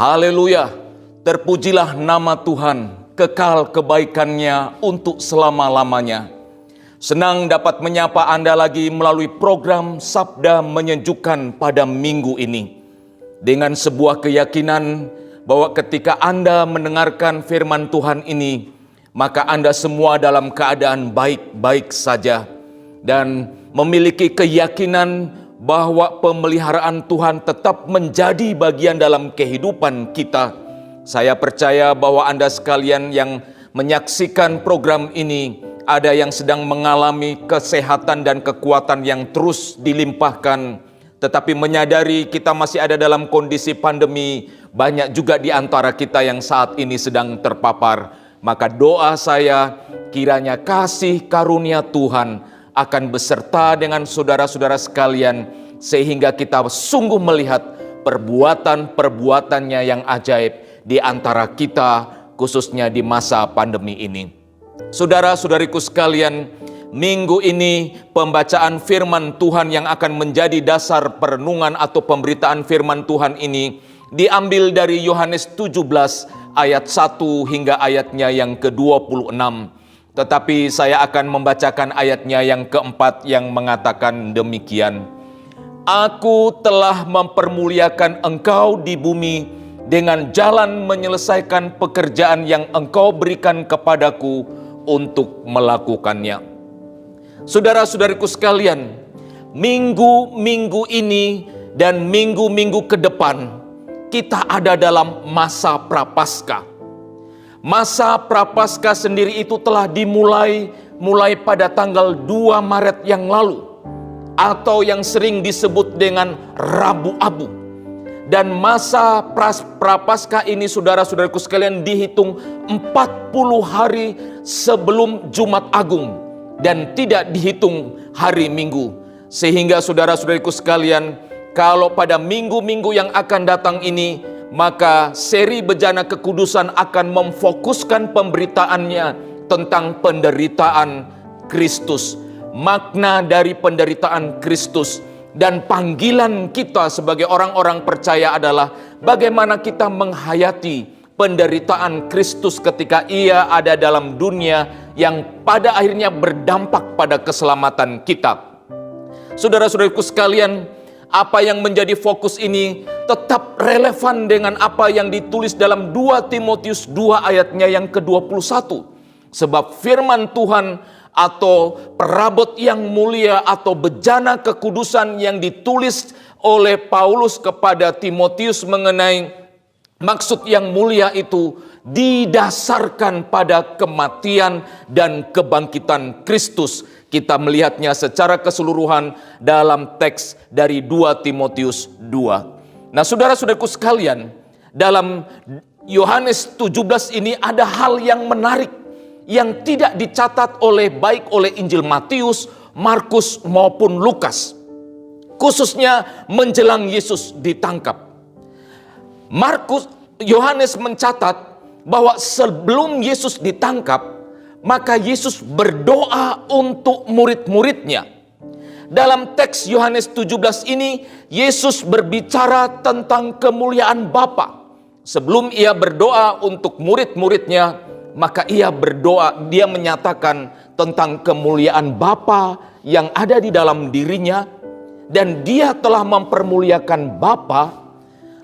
Haleluya, terpujilah nama Tuhan, kekal kebaikannya untuk selama-lamanya. Senang dapat menyapa Anda lagi melalui program Sabda Menyejukkan pada minggu ini. Dengan sebuah keyakinan bahwa ketika Anda mendengarkan firman Tuhan ini, maka Anda semua dalam keadaan baik-baik saja. Dan memiliki keyakinan bahwa pemeliharaan Tuhan tetap menjadi bagian dalam kehidupan kita. Saya percaya bahwa Anda sekalian yang menyaksikan program ini, ada yang sedang mengalami kesehatan dan kekuatan yang terus dilimpahkan, tetapi menyadari kita masih ada dalam kondisi pandemi, banyak juga di antara kita yang saat ini sedang terpapar. Maka doa saya, kiranya kasih karunia Tuhan akan beserta dengan saudara-saudara sekalian, sehingga kita sungguh melihat perbuatan-perbuatannya yang ajaib di antara kita, khususnya di masa pandemi ini. Saudara-saudariku sekalian, minggu ini pembacaan firman Tuhan yang akan menjadi dasar perenungan atau pemberitaan firman Tuhan ini diambil dari Yohanes 17 ayat 1 hingga ayatnya yang ke-26. Tetapi saya akan membacakan ayatnya yang keempat yang mengatakan demikian. Aku telah mempermuliakan engkau di bumi dengan jalan menyelesaikan pekerjaan yang engkau berikan kepadaku untuk melakukannya. Saudara-saudariku sekalian, minggu-minggu ini dan minggu-minggu ke depan kita ada dalam masa Prapaskah. Masa Prapaskah sendiri itu telah dimulai pada tanggal 2 Maret yang lalu, atau yang sering disebut dengan Rabu Abu. Dan masa Prapaskah ini, saudara-saudaraku sekalian, dihitung 40 hari sebelum Jumat Agung dan tidak dihitung hari Minggu. Sehingga saudara-saudaraku sekalian, kalau pada minggu-minggu yang akan datang ini, maka seri Bejana Kekudusan akan memfokuskan pemberitaannya tentang penderitaan Kristus, makna dari penderitaan Kristus, dan panggilan kita sebagai orang-orang percaya adalah bagaimana kita menghayati penderitaan Kristus ketika Ia ada dalam dunia yang pada akhirnya berdampak pada keselamatan kita. Saudara-saudaraku sekalian, apa yang menjadi fokus ini tetap relevan dengan apa yang ditulis dalam 2 Timotius 2 ayatnya yang ke-21. Sebab firman Tuhan atau perabot yang mulia atau bejana kekudusan yang ditulis oleh Paulus kepada Timotius mengenai maksud yang mulia itu didasarkan pada kematian dan kebangkitan Kristus. Kita melihatnya secara keseluruhan dalam teks dari 2 Timotius 2. Nah, saudara-saudaraku sekalian, dalam Yohanes 17 ini ada hal yang menarik yang tidak dicatat baik oleh Injil Matius, Markus maupun Lukas. Khususnya menjelang Yesus ditangkap. Yohanes mencatat bahwa sebelum Yesus ditangkap, maka Yesus berdoa untuk murid-muridnya. Dalam teks Yohanes 17 ini, Yesus berbicara tentang kemuliaan Bapa. Sebelum Ia berdoa untuk murid-muridnya, maka Ia menyatakan tentang kemuliaan Bapa yang ada di dalam dirinya, dan Dia telah mempermuliakan Bapa.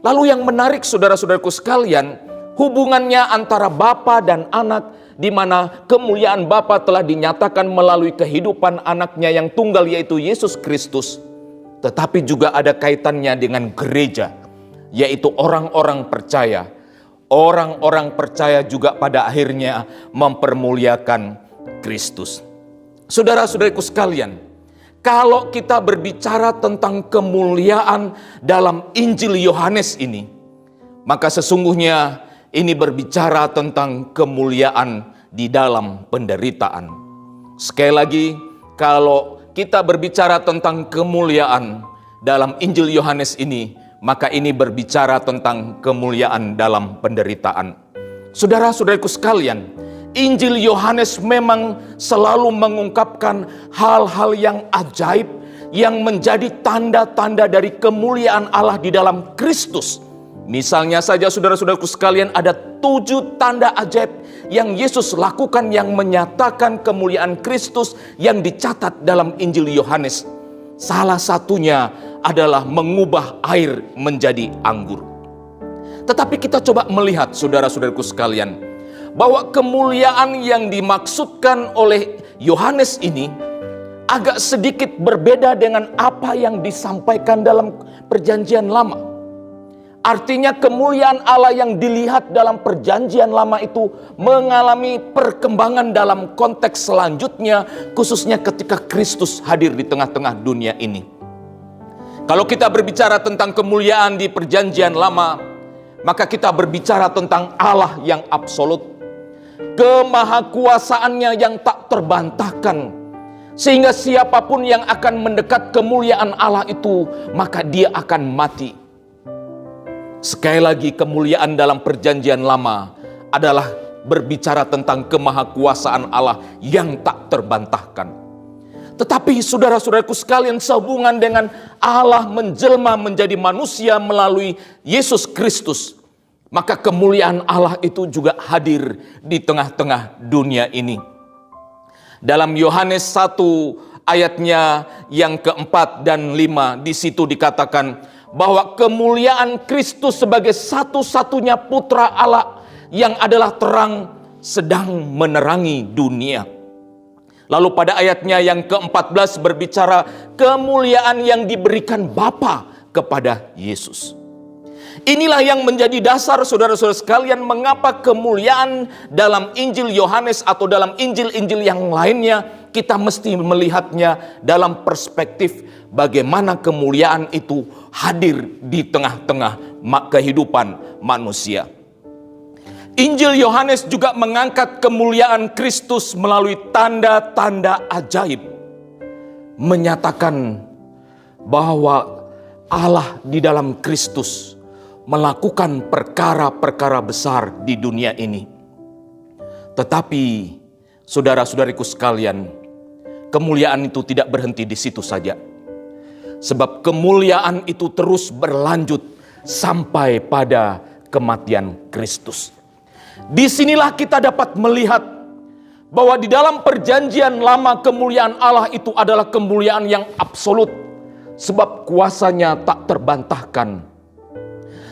Lalu yang menarik, saudara-saudaraku sekalian, hubungannya antara Bapa dan Anak, di mana kemuliaan Bapa telah dinyatakan melalui kehidupan anaknya yang tunggal, yaitu Yesus Kristus. Tetapi juga ada kaitannya dengan gereja, yaitu orang-orang percaya. Orang-orang percaya juga pada akhirnya mempermuliakan Kristus. Saudara-saudariku sekalian, kalau kita berbicara tentang kemuliaan dalam Injil Yohanes ini, maka sesungguhnya ini berbicara tentang kemuliaan di dalam penderitaan. Sekali lagi, kalau kita berbicara tentang kemuliaan dalam Injil Yohanes ini, maka ini berbicara tentang kemuliaan dalam penderitaan. Saudara-saudariku sekalian, Injil Yohanes memang selalu mengungkapkan hal-hal yang ajaib yang menjadi tanda-tanda dari kemuliaan Allah di dalam Kristus. Misalnya saja saudara-saudaraku sekalian, ada 7 tanda ajaib yang Yesus lakukan yang menyatakan kemuliaan Kristus yang dicatat dalam Injil Yohanes. Salah satunya adalah mengubah air menjadi anggur. Tetapi kita coba melihat saudara-saudaraku sekalian, bahwa kemuliaan yang dimaksudkan oleh Yohanes ini agak sedikit berbeda dengan apa yang disampaikan dalam Perjanjian Lama. Artinya kemuliaan Allah yang dilihat dalam Perjanjian Lama itu mengalami perkembangan dalam konteks selanjutnya, khususnya ketika Kristus hadir di tengah-tengah dunia ini. Kalau kita berbicara tentang kemuliaan di Perjanjian Lama, maka kita berbicara tentang Allah yang absolut, kemahakuasaannya yang tak terbantahkan, sehingga siapapun yang akan mendekat kemuliaan Allah itu, maka dia akan mati. Sekali lagi, kemuliaan dalam Perjanjian Lama adalah berbicara tentang kemahakuasaan Allah yang tak terbantahkan. Tetapi saudara-saudaraku sekalian, sehubungan dengan Allah menjelma menjadi manusia melalui Yesus Kristus, maka kemuliaan Allah itu juga hadir di tengah-tengah dunia ini. Dalam Yohanes 1 ayatnya yang keempat dan 5, di situ dikatakan bahwa kemuliaan Kristus sebagai satu-satunya putra Allah yang adalah terang sedang menerangi dunia. Lalu pada ayatnya yang ke-14 berbicara kemuliaan yang diberikan Bapa kepada Yesus. Inilah yang menjadi dasar saudara-saudara sekalian mengapa kemuliaan dalam Injil Yohanes atau dalam Injil-Injil yang lainnya kita mesti melihatnya dalam perspektif bagaimana kemuliaan itu hadir di tengah-tengah kehidupan manusia. Injil Yohanes juga mengangkat kemuliaan Kristus melalui tanda-tanda ajaib, menyatakan bahwa Allah di dalam Kristus melakukan perkara-perkara besar di dunia ini. Tetapi saudara-saudariku sekalian, kemuliaan itu tidak berhenti di situ saja. Sebab kemuliaan itu terus berlanjut sampai pada kematian Kristus. Disinilah kita dapat melihat bahwa di dalam Perjanjian Lama kemuliaan Allah itu adalah kemuliaan yang absolut, sebab kuasanya tak terbantahkan.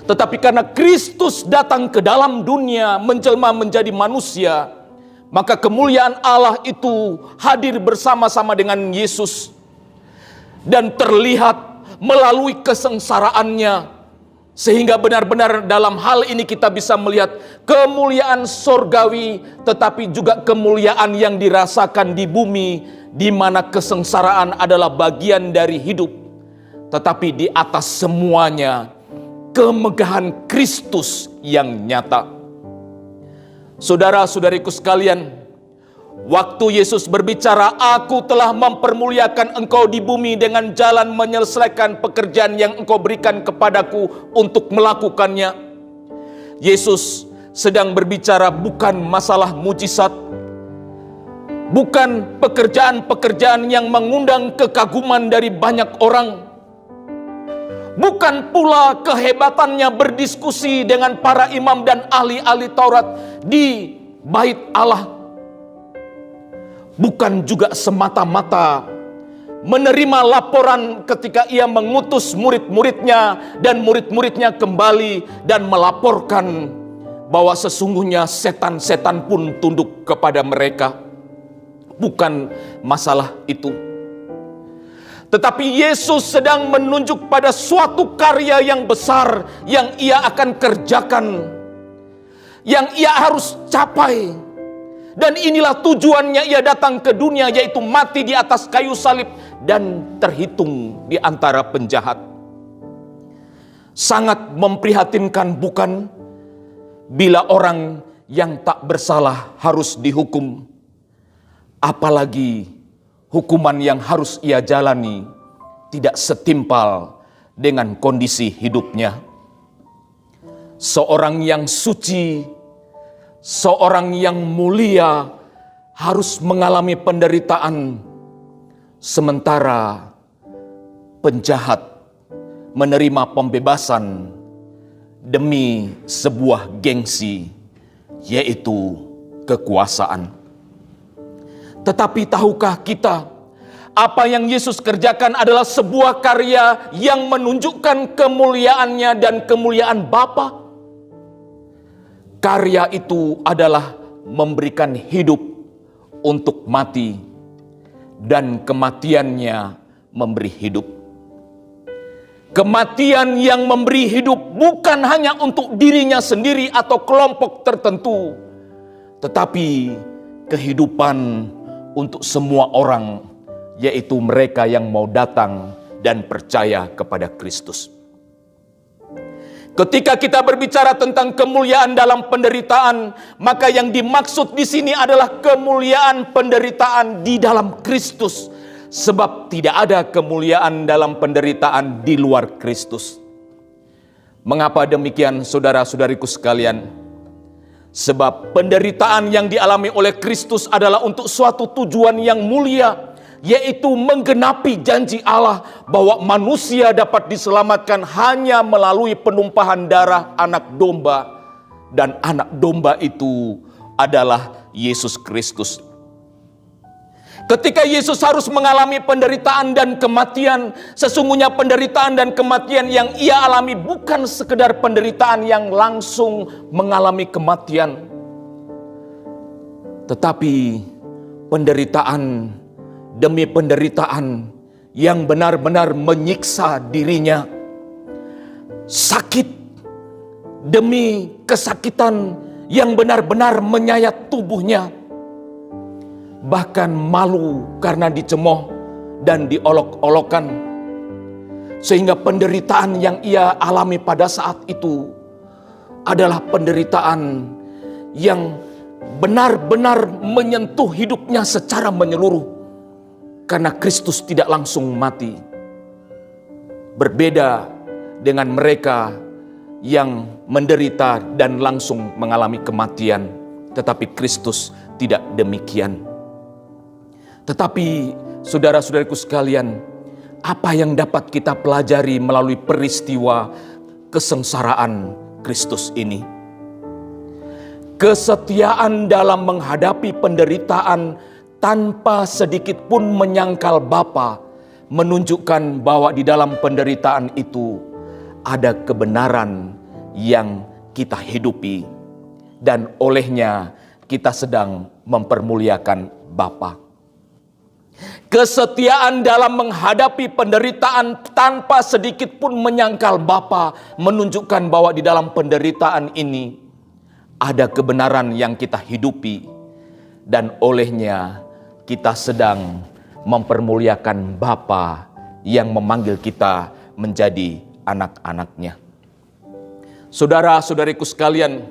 Tetapi karena Kristus datang ke dalam dunia menjelma menjadi manusia, maka kemuliaan Allah itu hadir bersama-sama dengan Yesus dan terlihat melalui kesengsaraannya, sehingga benar-benar dalam hal ini kita bisa melihat kemuliaan sorgawi, tetapi juga kemuliaan yang dirasakan di bumi, di mana kesengsaraan adalah bagian dari hidup. Tetapi di atas semuanya kemegahan Kristus yang nyata. Saudara-saudariku sekalian, waktu Yesus berbicara, "Aku telah mempermuliakan engkau di bumi dengan jalan menyelesaikan pekerjaan yang engkau berikan kepadaku untuk melakukannya." Yesus sedang berbicara bukan masalah mujizat, bukan pekerjaan-pekerjaan yang mengundang kekaguman dari banyak orang, bukan pula kehebatannya berdiskusi dengan para imam dan ahli-ahli Taurat di bait Allah. Bukan juga semata-mata menerima laporan ketika ia mengutus murid-muridnya dan murid-muridnya kembali dan melaporkan bahwa sesungguhnya setan-setan pun tunduk kepada mereka. Bukan masalah itu. Tetapi Yesus sedang menunjuk pada suatu karya yang besar yang ia akan kerjakan, yang ia harus capai. Dan inilah tujuannya ia datang ke dunia, yaitu mati di atas kayu salib dan terhitung di antara penjahat. Sangat memprihatinkan bukan, bila orang yang tak bersalah harus dihukum, apalagi hukuman yang harus ia jalani tidak setimpal dengan kondisi hidupnya. Seorang yang suci, seorang yang mulia harus mengalami penderitaan, sementara penjahat menerima pembebasan demi sebuah gengsi, yaitu kekuasaan. Tetapi tahukah kita, apa yang Yesus kerjakan adalah sebuah karya yang menunjukkan kemuliaannya dan kemuliaan Bapa. Karya itu adalah memberikan hidup untuk mati, dan kematiannya memberi hidup. Kematian yang memberi hidup bukan hanya untuk dirinya sendiri atau kelompok tertentu, tetapi kehidupan untuk semua orang, yaitu mereka yang mau datang dan percaya kepada Kristus. Ketika kita berbicara tentang kemuliaan dalam penderitaan, maka yang dimaksud di sini adalah kemuliaan penderitaan di dalam Kristus. Sebab tidak ada kemuliaan dalam penderitaan di luar Kristus. Mengapa demikian, saudara-saudariku sekalian? Sebab penderitaan yang dialami oleh Kristus adalah untuk suatu tujuan yang mulia, yaitu menggenapi janji Allah bahwa manusia dapat diselamatkan hanya melalui penumpahan darah anak domba, dan anak domba itu adalah Yesus Kristus. Ketika Yesus harus mengalami penderitaan dan kematian, sesungguhnya penderitaan dan kematian yang ia alami bukan sekedar penderitaan yang langsung mengalami kematian, tetapi penderitaan demi penderitaan yang benar-benar menyiksa dirinya. Sakit demi kesakitan yang benar-benar menyayat tubuhnya. Bahkan malu karena dicemooh dan diolok-olokkan. Sehingga penderitaan yang ia alami pada saat itu adalah penderitaan yang benar-benar menyentuh hidupnya secara menyeluruh. Karena Kristus tidak langsung mati. Berbeda dengan mereka yang menderita dan langsung mengalami kematian. Tetapi Kristus tidak demikian. Tetapi saudara-saudariku sekalian, apa yang dapat kita pelajari melalui peristiwa kesengsaraan Kristus ini? Kesetiaan dalam menghadapi penderitaan tanpa sedikit pun menyangkal Bapa menunjukkan bahwa di dalam penderitaan itu ada kebenaran yang kita hidupi, dan olehnya kita sedang mempermuliakan Bapa. Kesetiaan dalam menghadapi penderitaan tanpa sedikit pun menyangkal Bapa menunjukkan bahwa di dalam penderitaan ini ada kebenaran yang kita hidupi, dan olehnya kita sedang mempermuliakan Bapa yang memanggil kita menjadi anak-anaknya. Saudara-saudariku sekalian,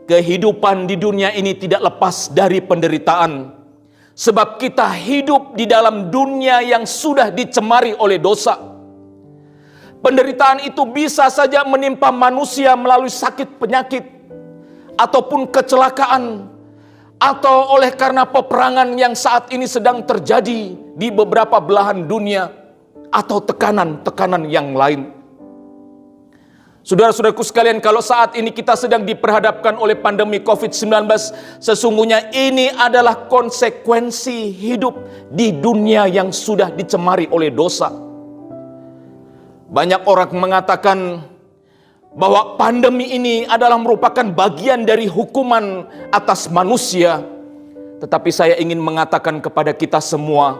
kehidupan di dunia ini tidak lepas dari penderitaan. Sebab kita hidup di dalam dunia yang sudah dicemari oleh dosa. Penderitaan itu bisa saja menimpa manusia melalui sakit penyakit, ataupun kecelakaan, atau oleh karena peperangan yang saat ini sedang terjadi di beberapa belahan dunia, atau tekanan-tekanan yang lain. Saudara-saudaraku sekalian, kalau saat ini kita sedang diperhadapkan oleh pandemi COVID-19, sesungguhnya ini adalah konsekuensi hidup di dunia yang sudah dicemari oleh dosa. Banyak orang mengatakan bahwa pandemi ini adalah merupakan bagian dari hukuman atas manusia. Tetapi saya ingin mengatakan kepada kita semua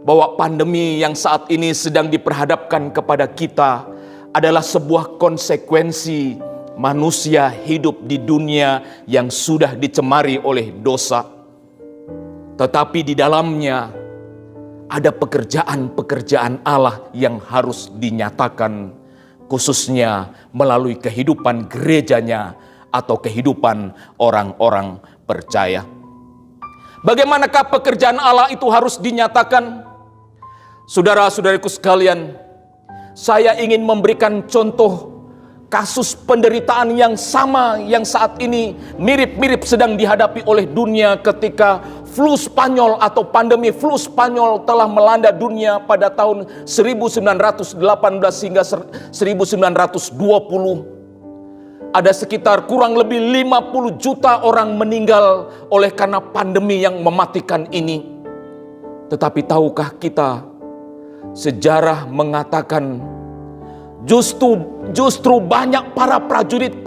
bahwa pandemi yang saat ini sedang diperhadapkan kepada kita adalah sebuah konsekuensi manusia hidup di dunia yang sudah dicemari oleh dosa. Tetapi di dalamnya ada pekerjaan-pekerjaan Allah yang harus dinyatakan, khususnya melalui kehidupan gerejanya atau kehidupan orang-orang percaya. Bagaimanakah pekerjaan Allah itu harus dinyatakan? Saudara-saudariku sekalian, saya ingin memberikan contoh kasus penderitaan yang sama yang saat ini mirip-mirip sedang dihadapi oleh dunia ketika flu Spanyol atau pandemi flu Spanyol telah melanda dunia pada tahun 1918 hingga 1920. ada sekitar kurang lebih 50 juta orang meninggal oleh karena pandemi yang mematikan ini. Tetapi tahukah kita, sejarah mengatakan justru banyak para prajurit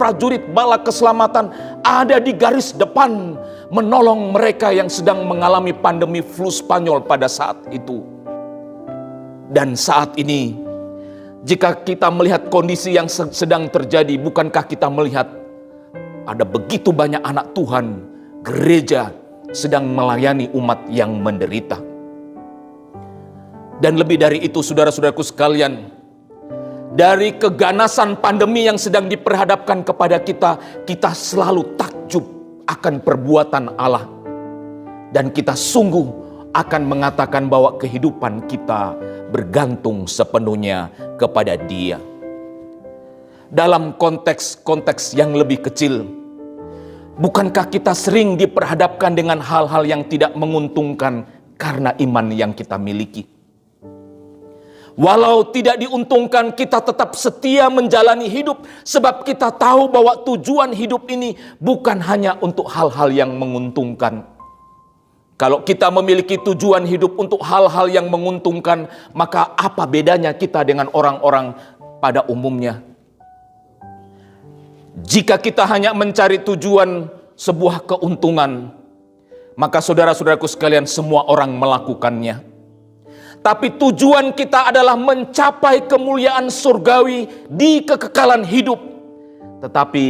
bala keselamatan ada di garis depan menolong mereka yang sedang mengalami pandemi flu Spanyol pada saat itu. Dan saat ini, jika kita melihat kondisi yang sedang terjadi, bukankah kita melihat ada begitu banyak anak Tuhan, gereja sedang melayani umat yang menderita. Dan lebih dari itu, saudara-saudaraku sekalian, dari keganasan pandemi yang sedang diperhadapkan kepada kita, kita selalu takjub akan perbuatan Allah. Dan kita sungguh akan mengatakan bahwa kehidupan kita bergantung sepenuhnya kepada Dia. Dalam konteks yang lebih kecil, bukankah kita sering diperhadapkan dengan hal-hal yang tidak menguntungkan karena iman yang kita miliki? Walau tidak diuntungkan, kita tetap setia menjalani hidup, sebab kita tahu bahwa tujuan hidup ini bukan hanya untuk hal-hal yang menguntungkan. Kalau kita memiliki tujuan hidup untuk hal-hal yang menguntungkan, maka apa bedanya kita dengan orang-orang pada umumnya? Jika kita hanya mencari tujuan sebuah keuntungan, maka saudara-saudaraku sekalian, semua orang melakukannya. Tapi tujuan kita adalah mencapai kemuliaan surgawi di kekekalan hidup. Tetapi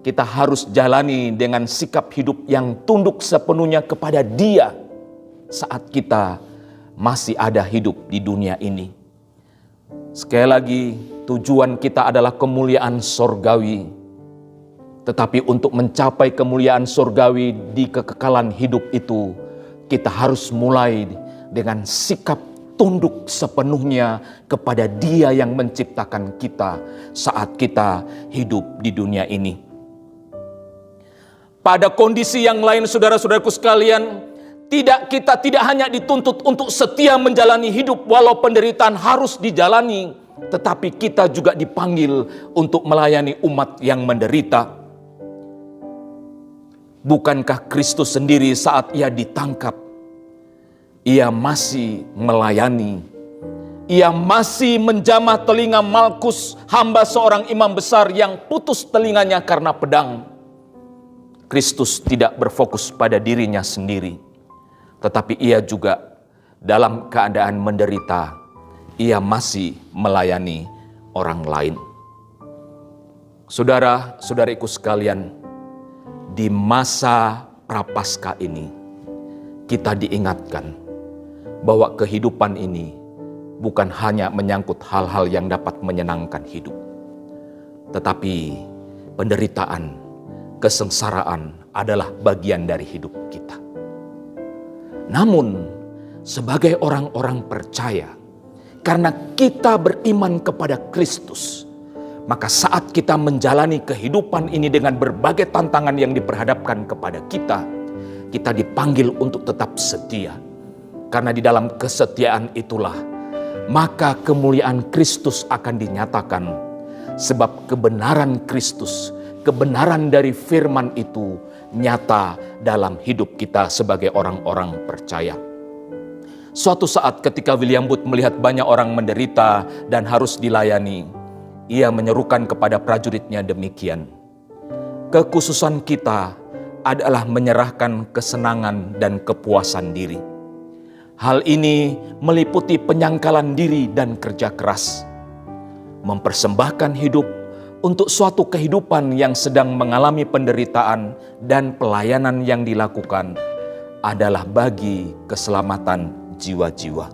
kita harus jalani dengan sikap hidup yang tunduk sepenuhnya kepada Dia saat kita masih ada hidup di dunia ini. Sekali lagi, tujuan kita adalah kemuliaan surgawi. Tetapi untuk mencapai kemuliaan surgawi di kekekalan hidup itu, kita harus mulai dengan sikap tunduk sepenuhnya kepada Dia yang menciptakan kita saat kita hidup di dunia ini. Pada kondisi yang lain, saudara-saudaraku sekalian, kita tidak hanya dituntut untuk setia menjalani hidup walau penderitaan harus dijalani, tetapi kita juga dipanggil untuk melayani umat yang menderita. Bukankah Kristus sendiri saat Ia ditangkap, Ia masih melayani, Ia masih menjamah telinga Malkus, hamba seorang imam besar yang putus telinganya karena pedang. Kristus tidak berfokus pada dirinya sendiri, tetapi Ia juga dalam keadaan menderita, Ia masih melayani orang lain. Saudara-saudariku sekalian, di masa Prapaskah ini kita diingatkan bahwa kehidupan ini bukan hanya menyangkut hal-hal yang dapat menyenangkan hidup, tetapi penderitaan, kesengsaraan adalah bagian dari hidup kita. Namun, sebagai orang-orang percaya, karena kita beriman kepada Kristus, maka saat kita menjalani kehidupan ini dengan berbagai tantangan yang diperhadapkan kepada kita, kita dipanggil untuk tetap setia. Karena di dalam kesetiaan itulah, maka kemuliaan Kristus akan dinyatakan. Sebab kebenaran Kristus, kebenaran dari firman itu nyata dalam hidup kita sebagai orang-orang percaya. Suatu saat ketika William Booth melihat banyak orang menderita dan harus dilayani, ia menyerukan kepada prajuritnya demikian, "Kekhususan kita adalah menyerahkan kesenangan dan kepuasan diri. Hal ini meliputi penyangkalan diri dan kerja keras. Mempersembahkan hidup untuk suatu kehidupan yang sedang mengalami penderitaan dan pelayanan yang dilakukan adalah bagi keselamatan jiwa-jiwa."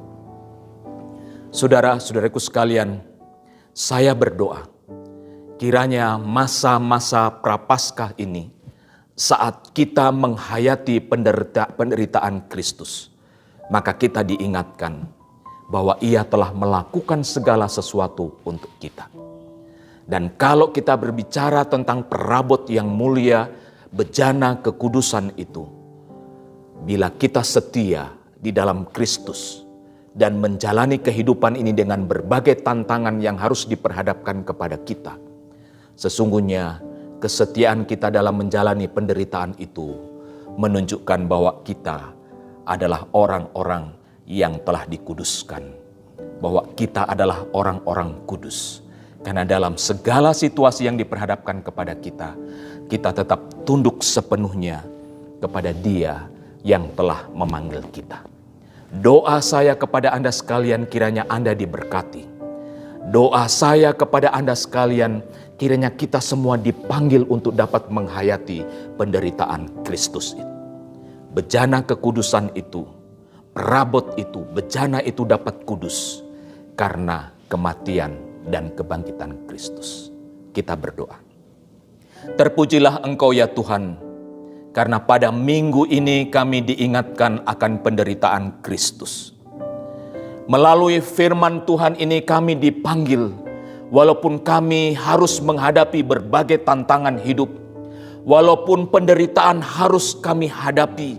Saudara-saudaraku sekalian, saya berdoa kiranya masa-masa Prapaskah ini, saat kita menghayati penderitaan Kristus, maka kita diingatkan bahwa Ia telah melakukan segala sesuatu untuk kita. Dan kalau kita berbicara tentang perabot yang mulia, bejana kekudusan itu, bila kita setia di dalam Kristus dan menjalani kehidupan ini dengan berbagai tantangan yang harus diperhadapkan kepada kita, sesungguhnya kesetiaan kita dalam menjalani penderitaan itu menunjukkan bahwa kita adalah orang-orang yang telah dikuduskan. Bahwa kita adalah orang-orang kudus. Karena dalam segala situasi yang diperhadapkan kepada kita, kita tetap tunduk sepenuhnya kepada Dia yang telah memanggil kita. Doa saya kepada Anda sekalian, kiranya Anda diberkati. Doa saya kepada Anda sekalian, kiranya kita semua dipanggil untuk dapat menghayati penderitaan Kristus itu. Bejana kekudusan itu, perabot itu, bejana itu dapat kudus karena kematian dan kebangkitan Kristus. Kita berdoa. Terpujilah Engkau ya Tuhan, karena pada minggu ini kami diingatkan akan penderitaan Kristus. Melalui firman Tuhan ini kami dipanggil, walaupun kami harus menghadapi berbagai tantangan hidup, walaupun penderitaan harus kami hadapi,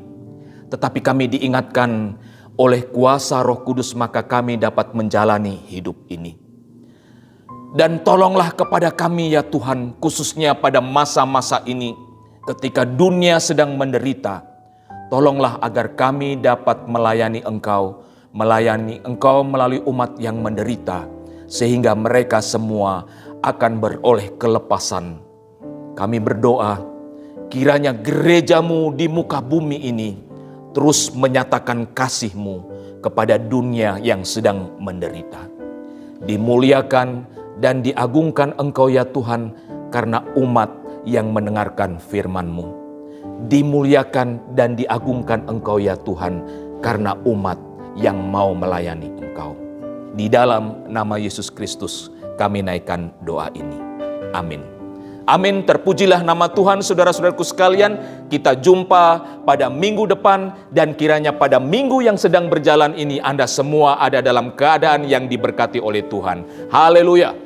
tetapi kami diingatkan oleh kuasa Roh Kudus maka kami dapat menjalani hidup ini. Dan tolonglah kepada kami ya Tuhan, khususnya pada masa-masa ini ketika dunia sedang menderita. Tolonglah agar kami dapat melayani Engkau melalui umat yang menderita, sehingga mereka semua akan beroleh kelepasan. Kami berdoa, kiranya gereja-Mu di muka bumi ini terus menyatakan kasih-Mu kepada dunia yang sedang menderita. Dimuliakan dan diagungkan Engkau ya Tuhan, karena umat yang mendengarkan firman-Mu. Dimuliakan dan diagungkan Engkau ya Tuhan, karena umat yang mau melayani Engkau. Di dalam nama Yesus Kristus kami naikkan doa ini. Amin. Amin. Terpujilah nama Tuhan. Saudara-saudaraku sekalian, kita jumpa pada minggu depan, dan kiranya pada minggu yang sedang berjalan ini Anda semua ada dalam keadaan yang diberkati oleh Tuhan. Haleluya.